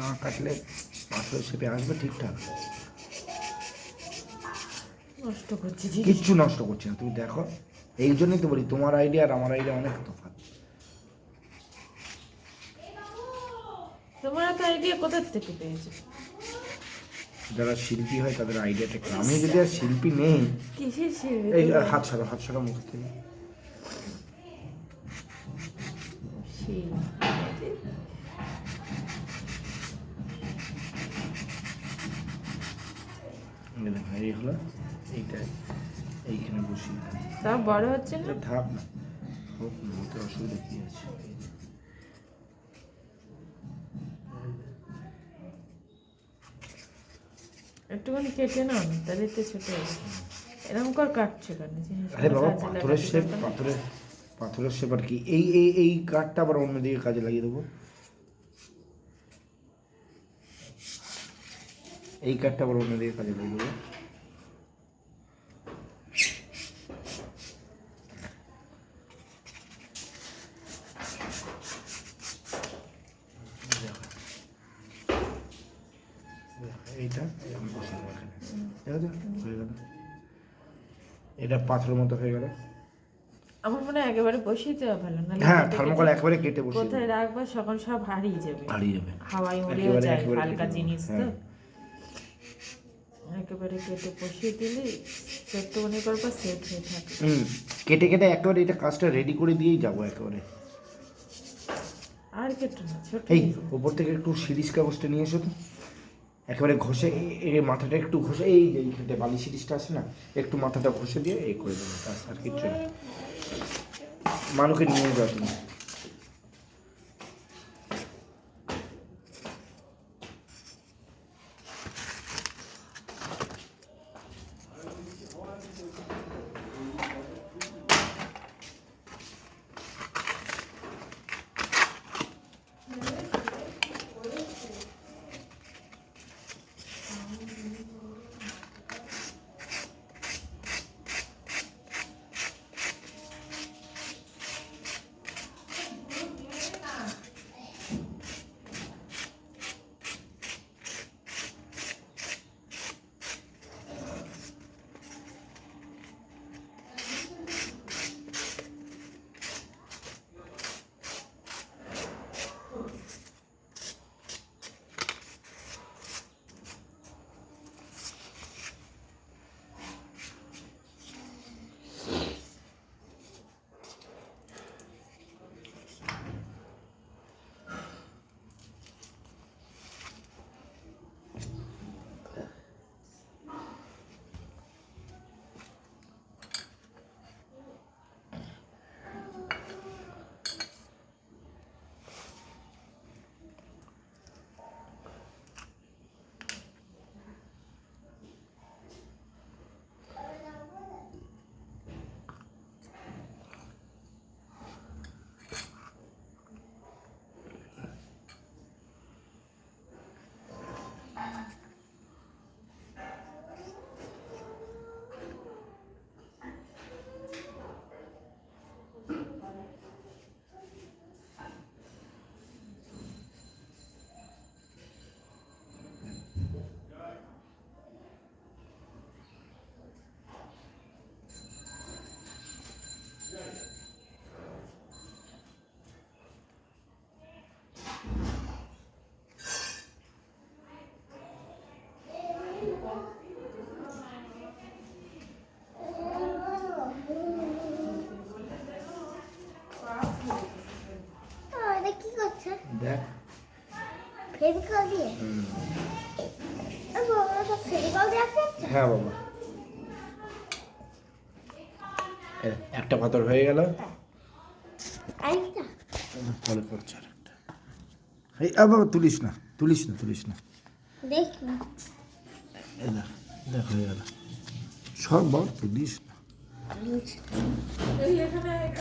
না কাটলে পাথরের শেপে আসবে ঠিকঠাক। নষ্ট করছি, কিচ্ছু নষ্ট করছে না, তুমি দেখো। এই জন্যই তো বলি তোমার আইডিয়া আর আমার আইডিয়া অনেক তফাৎ। তোমার এত আইডিয়া কোথা থেকে পেয়েছো? যারা শিল্পী হয় তাদের আইডিয়াটা কি? আমি যদি আর শিল্পী নেই। কিসের শিল্পী? এই হাত সরা মুখ থেকে। এই হলো এইটা, এইখানে বসি। সব বড় হচ্ছে না? থাক না, হোক না, ওতে অসুবিধা কি আছে? একটুখানি কেটে নাও না, তাহলে তো ছোট হবে। এরকম করে কাটছো কেন? আরে বাবা, পাথরের শেপ, পাথরের শেপ আর কি। এই এই এই কাঠটা আবার অন্যদিকে কাজে লাগিয়ে দেবো। এই কাঠটা আবার অন্যদিকে কাজে লাগিয়ে দেবো। এইটা হয়ে গেল, এটা পাথরের মতো হয়ে গেল। আমার মনে হয় একেবারে বসিয়ে দেওয়া ভালো না? হ্যাঁ, থার্মোকল একবারে কেটে বসিয়ে কোথায় রাখবো? সকাল সব হারিয়ে যাবে। হাওয়ায় উড়েও যায়, হালকা জিনিস তো। একেবারে কেটে বসিয়ে দিলে সেট মনে করবো সেট হয়ে থাকে। কেটে কেটে একেবারে এটা কাজটা রেডি করে দিয়েই যাবো একেবারে। আর কেটে না, ছোট। এই উপর থেকে একটু সিরিজ কাগজটা নিয়ে এসো তো, একেবারে ঘষে এই মাথাটা একটু ঘষে, এই যে এইখানটা বালি সিরিজটা আছে না, একটু মাথাটা ঘষে দিয়ে এই করে দেবো, আর কিচ্ছু না। মানুষকে নিয়ে যাও তুমি। দেখ হ্যাঁ বাবা, একটা পাথর হয়ে গেল। পরে করছে আরেকটা। এই বাবা, তুলিস না দেখ হয়ে গেল সব। বাবা তুলিস না।